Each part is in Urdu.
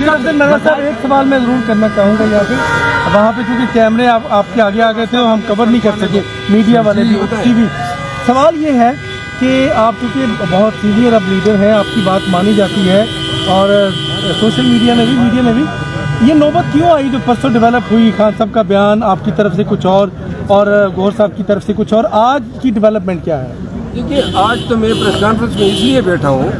صاحب ایک سوال میں ضرور کرنا چاہوں گا یہاں پہ، وہاں پہ چونکہ کیمرے آپ کے آگے آ گئے تھے ہم کور نہیں کر سکے، میڈیا والے بھی ٹی وی، سوال یہ ہے کہ آپ چونکہ بہت سینئر اب لیڈر ہیں، آپ کی بات مانی جاتی ہے اور سوشل میڈیا میں بھی یہ نوبت کیوں آئی جو پرسوں ڈیولپ ہوئی، خان صاحب کا بیان آپ کی طرف سے کچھ اور گور صاحب کی طرف سے کچھ اور، آج کی ڈیولپمنٹ کیا ہے؟ دیکھیے آج تو میں پریس کانفرنس میں اس لیے بیٹھا ہوں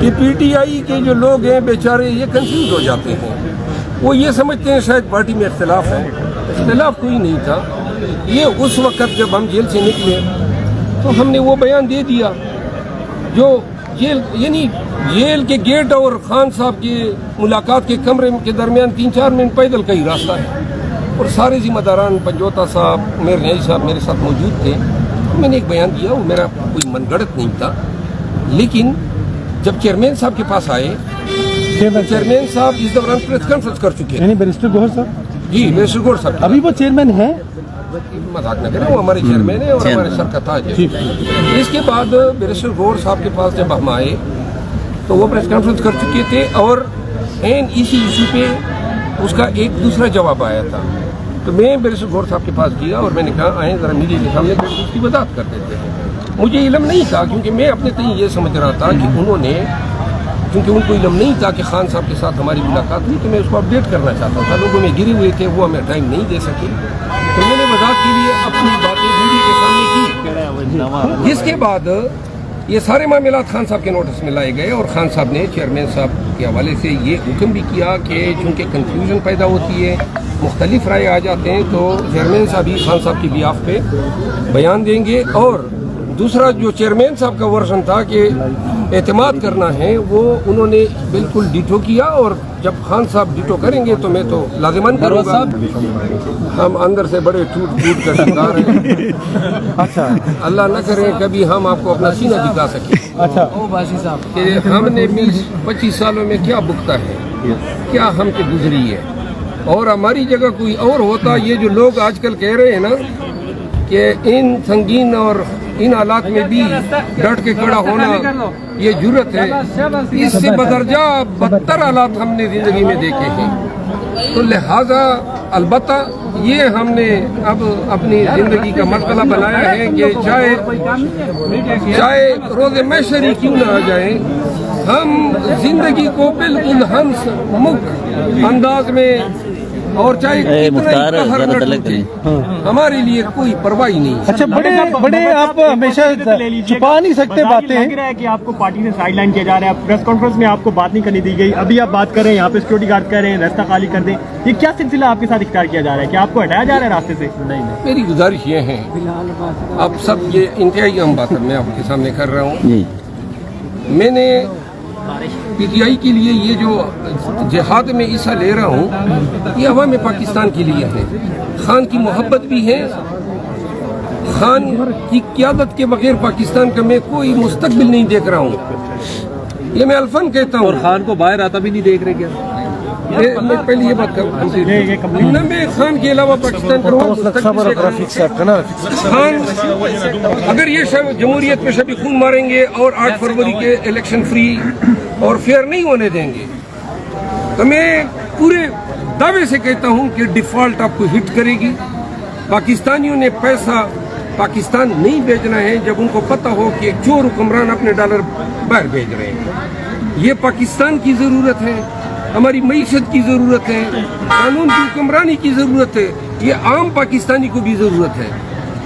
کہ پی ٹی آئی کے جو لوگ ہیں بیچارے یہ کنفیوز ہو جاتے ہیں، وہ یہ سمجھتے ہیں شاید پارٹی میں اختلاف ہے، اختلاف کوئی نہیں تھا۔ یہ اس وقت جب ہم جیل سے نکلے تو ہم نے وہ بیان دے دیا جو جیل یعنی جیل کے گیٹ اور خان صاحب کی ملاقات کے کمرے کے درمیان 3-4 منٹ پیدل کا ہی راستہ ہے، اور سارے ذمہ داران پنجوتا صاحب میر نیائی صاحب میرے ساتھ موجود تھے۔ میں نے ایک بیان دیا، وہ میرا کوئی من گڑت نہیں تھا، لیکن جب چیئرمین صاحب کے پاس آئے، چیئرمین صاحب اس دوران پریس کانفرنس کر چکے یعنی بیرسٹر گور صاحب؟ جی بیرسٹر گور صاحب ابھی وہ چیئرمین ہیں؟ مذاق نہ کریں، وہ ہمارے چیئرمین ہیں اور ہمارے سر کا تاج ہے۔ اس کے بعد بیرسٹر گور صاحب کے پاس جب ہم آئے تو وہ پریس کانفرنس کر چکے تھے، اور اسی ایشو پہ اس کا ایک دوسرا جواب آیا تھا۔ تو میں بیرسٹر گور صاحب کے پاس گیا اور میں نے کہا آئیں ذرا میڈیا کے سامنے اس کی وضاحت کر دیتے ہیں۔ مجھے علم نہیں تھا، کیونکہ میں اپنے تئیں یہ سمجھ رہا تھا کہ انہوں نے، کیونکہ ان کو علم نہیں تھا کہ خان صاحب کے ساتھ ہماری ملاقات ہوئی، تو میں اس کو اپڈیٹ کرنا چاہتا تھا۔ لوگوں میں گرے ہوئے تھے، وہ ہمیں ٹائم نہیں دے سکے، تو میں نے وضاحت کے لیے اپنی باتیں میڈیا کے سامنے کی۔ جس کے بعد یہ سارے معاملات خان صاحب کے نوٹس میں لائے گئے، اور خان صاحب نے چیئرمین صاحب کے حوالے سے یہ حکم بھی کیا کہ چونکہ کنفیوژن پیدا ہوتی ہے، مختلف رائے آ جاتے ہیں، تو چیئرمین صاحب ہی خان صاحب کی بیاف پہ بیان دیں گے۔ اور دوسرا جو چیئرمین صاحب کا ورژن تھا کہ اعتماد کرنا ہے، وہ انہوں نے بالکل ڈیٹو کیا، اور جب خان صاحب ڈیٹو کریں گے تو میں تو لازماً کروں گا۔ ہم اندر سے بڑے ٹوٹ کا شکار ہیں، اچھا اللہ نہ کرے کبھی ہم آپ کو اپنا سینہ دکھا سکیں اچھا کہ ہم نے 20-25 سالوں میں کیا بکتا ہے، کیا ہم سے گزری ہے، اور ہماری جگہ کوئی اور ہوتا۔ یہ جو لوگ آج کل کہہ رہے ہیں نا کہ ان سنگین اور ان حالات میں بھی ڈٹ کے کھڑا ہونا یہ جرت ہے، اس سے بدرجہ بدتر حالات ہم نے زندگی میں دیکھے ہیں، تو لہذا البتہ یہ ہم نے اب اپنی زندگی کا مسئلہ بنایا ہے کہ چاہے روز محشر ہی کیوں نہ آ جائیں، ہم زندگی کو بالکل ہنس مکھ انداز میں، اور چاہے کتنا ہی قہر نہ ٹوٹے، ہمارے لیے کوئی پرواہ نہیں۔ اچھا بڑے آپ ہمیشہ چھپا نہیں سکتے باتیں، لگ رہا ہے کہ آپ کو پارٹی سے سائڈ لائن کیا جا رہا ہے، پریس کانفرنس میں آپ کو بات نہیں کرنے دی گئی، ابھی آپ بات کر رہے ہیں یہاں پہ سیکورٹی گارڈ کہہ رہے ہیں راستہ خالی کر دیں، یہ کیا سلسلہ آپ کے ساتھ اختیار کیا جا رہا ہے کہ آپ کو ہٹایا جا رہا ہے راستے سے؟ نہیں میری گزارش یہ ہے، اب سب یہ انتہائی اہم بات میں آپ کے سامنے کر رہا ہوں، میں نے پی ٹی آئی کے لیے یہ جو جہاد میں حصہ لے رہا ہوں یہ عوام پاکستان کے لیے ہے، خان کی محبت بھی ہے، خان کی قیادت کے بغیر پاکستان کا میں کوئی مستقبل نہیں دیکھ رہا ہوں، یہ میں الفن کہتا ہوں۔ اور خان کو باہر آتا بھی نہیں دیکھ رہے کیا؟ میں پہلے یہ بات کروں نہ میں خان کے علاوہ پاکستان خان اگر یہ جمہوریت میں شبی خون ماریں گے اور 8 فروری کے الیکشن فری اور فیئر نہیں ہونے دیں گے، تو میں پورے دعوے سے کہتا ہوں کہ ڈیفالٹ آپ کو ہٹ کرے گی۔ پاکستانیوں نے پیسہ پاکستان نہیں بھیجنا ہے جب ان کو پتہ ہو کہ ایک چور حکمران اپنے ڈالر باہر بھیج رہے ہیں۔ یہ پاکستان کی ضرورت ہے، ہماری معیشت کی ضرورت ہے، قانون کی حکمرانی کی ضرورت ہے، یہ عام پاکستانی کو بھی ضرورت ہے،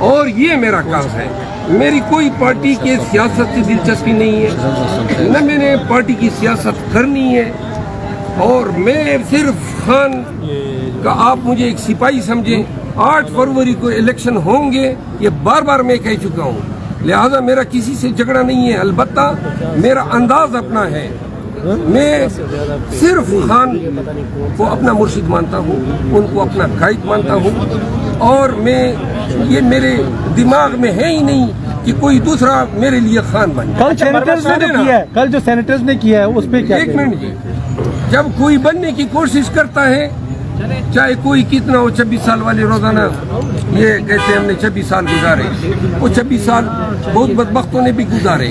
اور یہ میرا کام ہے۔ میری کوئی پارٹی کے سیاست سے دلچسپی نہیں ہے، نہ میں نے پارٹی کی سیاست کرنی ہے، اور میں صرف خان کا آپ مجھے ایک سپاہی سمجھیں۔ 8 فروری کو الیکشن ہوں گے، یہ بار بار میں کہہ چکا ہوں، لہذا میرا کسی سے جھگڑا نہیں ہے، البتہ میرا انداز اپنا ہے۔ میں صرف خان کو اپنا مرشد مانتا ہوں، ان کو اپنا قائد مانتا ہوں، اور میں یہ میرے دماغ میں ہے ہی نہیں کہ کوئی دوسرا میرے لیے خان بنے۔ کل جو سینیٹرز نے کیا ہے اس پہ کیا؟ ایک منٹ جی، جب کوئی بننے کی کوشش کرتا ہے، چاہے کوئی کتنا ہو، 26 سال والے روزانہ یہ کہتے ہیں ہم نے 26 سال گزارے، وہ 26 سال بہت بدبختوں نے بھی گزارے،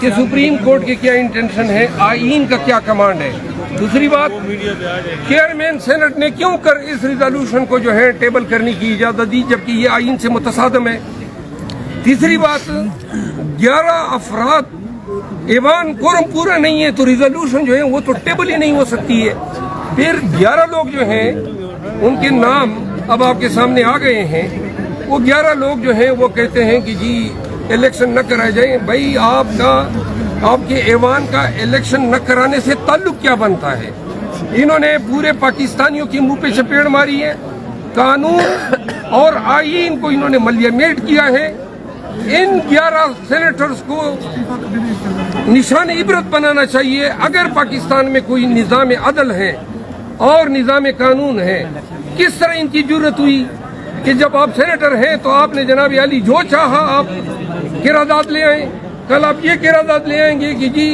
کہ سپریم کورٹ کے کیا انٹینشن ہے, آئین کا کیا کمانڈ ہے. دوسری بات, چیئرمین سینٹ نے کیوں کر اس ریزولوشن کو جو ہے ٹیبل کرنے کی اجازت دی جبکہ یہ آئین سے متصادم ہے. تیسری بات, 11 افراد ایوان کورم پورا نہیں ہے تو ریزولوشن جو ہے وہ تو ٹیبل ہی نہیں ہو سکتی ہے. پھر 11 لوگ جو ہیں ان کے نام اب آپ کے سامنے آ گئے ہیں. وہ 11 لوگ جو ہیں وہ کہتے ہیں کہ جی الیکشن نہ کرائے جائیں. بھائی آپ کے ایوان کا الیکشن نہ کرانے سے تعلق کیا بنتا ہے؟ انہوں نے پورے پاکستانیوں کی منہ پہ چپیڑ ماری ہے. قانون اور آئین کو انہوں نے ملیمیٹ کیا ہے. ان 11 سینیٹرز کو نشان عبرت بنانا چاہیے. اگر پاکستان میں کوئی نظام عدل ہے اور نظام قانون ہے, کس طرح ان کی جرت ہوئی کہ جب آپ سینیٹر ہیں تو آپ نے جناب علی جو چاہا آپ قرارداد لے آئیں. کل آپ یہ قرارداد لے آئیں گے کہ جی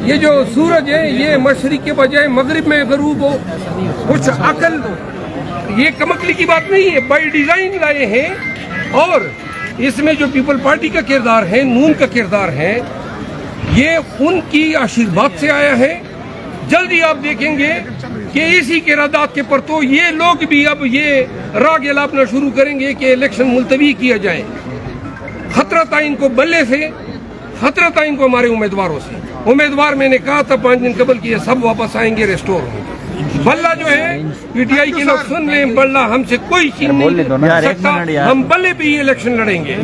یہ جو سورج ہے یہ مشرق کے بجائے مغرب میں غروب ہو. کچھ عقل, یہ کمکلی کی بات نہیں ہے, بائی ڈیزائن لائے ہیں. اور اس میں جو پیپل پارٹی کا کردار ہے, نون کا کردار ہے, یہ ان کی آشیرواد سے آیا ہے. جلدی آپ دیکھیں گے کہ اسی قرارداد کے پرتو یہ لوگ بھی اب یہ راگ الاپنا شروع کریں گے کہ الیکشن ملتوی کیا جائے. خطرہ تھا ان کو بلے سے, خطرہ تھا ان کو ہمارے امیدواروں سے. امیدوار میں نے کہا تھا 5 دن قبل کہ یہ سب واپس آئیں گے, ریسٹور ہوں گے. بلہ جو ہے پی ٹی آئی کے لوگ سن لیں, بلہ ہم سے کوئی چھین نہیں سکتا. ہم بلے پہ ہی الیکشن لڑیں گے.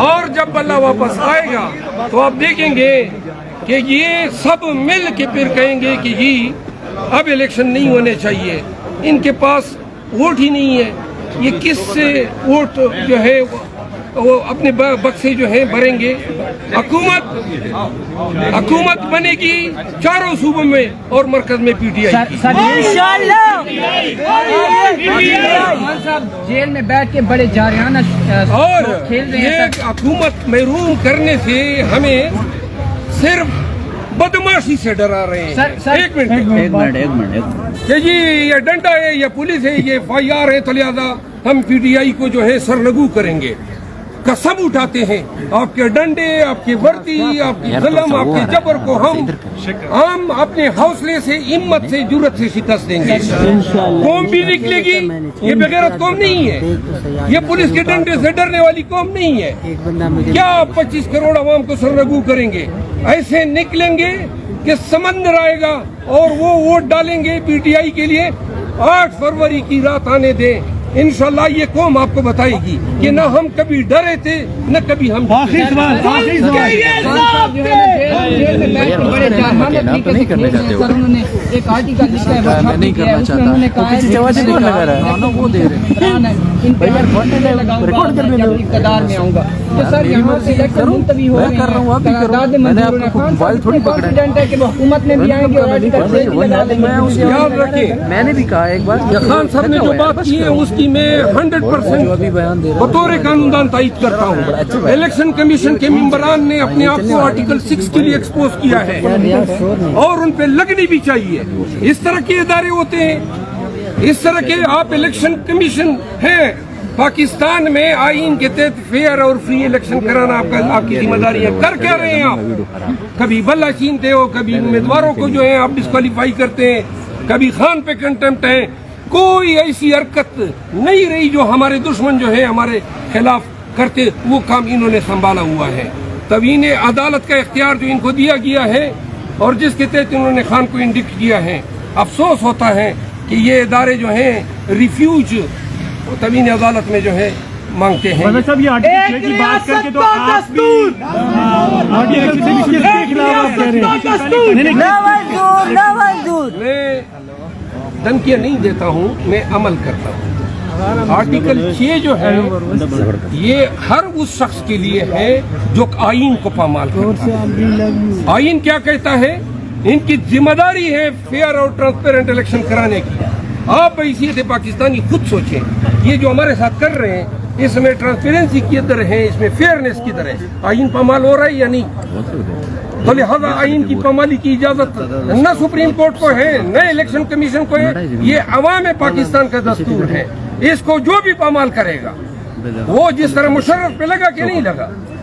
اور جب بلہ واپس آئے گا تو آپ دیکھیں گے کہ یہ سب مل کے پھر کہیں گے کہ جی اب الیکشن نہیں ہونے چاہیے. ان کے پاس ووٹ ہی نہیں ہے. یہ کس سے ووٹ جو ہے وہ اپنے بکسے جو ہیں بھریں گے. حکومت بنے گی چاروں صوبوں میں اور مرکز میں پی ٹی آئی. جیل میں بیٹھ کے بڑے جارحانہ اور یہ حکومت محروم کرنے سے ہمیں صرف بدماشی سے ڈرا رہے ہیں. ایک منٹ کہ جی یہ ڈنڈا ہے, یہ پولیس ہے, یہ FIR ہے, تو لہٰذا ہم پی ٹی آئی کو جو ہے سرنگو کریں گے. قسم اٹھاتے ہیں آپ کے ڈنڈے, آپ کی وردی, آپ کی ظلم, آپ کے جبر کو ہم اپنے حوصلے سے, ہمت سے, جرت سے شکست دیں گے. قوم بھی نکلے گی. یہ بغیرت قوم نہیں ہے, یہ پولیس کے ڈنڈے سے ڈرنے والی قوم نہیں ہے. کیا 25 کروڑ عوام کو سرنگو کریں گے؟ ایسے نکلیں گے کہ سمندر آئے گا اور وہ ووٹ ڈالیں گے پی ٹی آئی کے لیے. 8 فروری کی رات آنے دیں, انشاءاللہ یہ قوم آپ کو بتائے گی کہ نہ ہم کبھی ڈرے تھے نہ کبھی ہم اقتدار میں آؤں گا. تو سر یہاں سے الیکشن ملتوی ہو رہے ہیں کہ وہ حکومت میں بھی آئیں گے اور یاد رکھیں. میں نے بھی کہا ایک بار خان صاحب نے جو بات کی ہے اس کی میں 100% بطور قانون دان تائید کرتا ہوں. الیکشن کمیشن کے ممبران نے اپنے آپ کو آرٹیکل 6 کے لیے ایکسپوز کیا ہے اور ان پہ لگنی بھی چاہیے. اس طرح کے ادارے ہوتے ہیں, اس طرح کے آپ الیکشن کمیشن ہیں. پاکستان میں آئین کے تحت فیئر اور فری الیکشن کرانا آپ کی ذمہ داری ہے. کر کیا رہے ہیں آپ؟ کبھی بلہ چھینتے ہو, کبھی امیدواروں کو جو ہے آپ ڈسکوالیفائی کرتے ہیں, کبھی خان پہ کنٹمپٹ ہے. کوئی ایسی حرکت نہیں رہی جو ہمارے دشمن جو ہے ہمارے خلاف کرتے, وہ کام انہوں نے سنبھالا ہوا ہے. توہین عدالت کا اختیار جو ان کو دیا گیا ہے اور جس کے تحت انہوں نے خان کو انڈکٹ کیا ہے, افسوس ہوتا ہے کہ یہ ادارے جو ہیں ریفیوج توہین عدالت میں جو ہے مانگتے ہیں. میں دھمکیاں نہیں دیتا ہوں, میں عمل کرتا ہوں. آرٹیکل 6 جو ہے یہ ہر اس شخص کے لیے ہے جو آئین کو پامال کرتا ہے. آئین کیا کہتا ہے؟ ان کی ذمہ داری ہے فیئر اور ٹرانسپیرنٹ الیکشن کرانے کی. آپ حیثیت پاکستانی خود سوچیں, یہ جو ہمارے ساتھ کر رہے ہیں اس میں ٹرانسپیرنسی کی در ہے, اس میں فیئرنیس کی در ہے. آئین پامال ہو رہا ہے یا نہیں؟ تو لہذا آئین کی پامالی کی اجازت نہ سپریم کورٹ کو ہے نہ الیکشن کمیشن کو ہے. یہ عوام پاکستان کا دستور ہے. اس کو جو بھی پامال کرے گا, وہ جس طرح مشرف پہ لگا کہ نہیں لگا,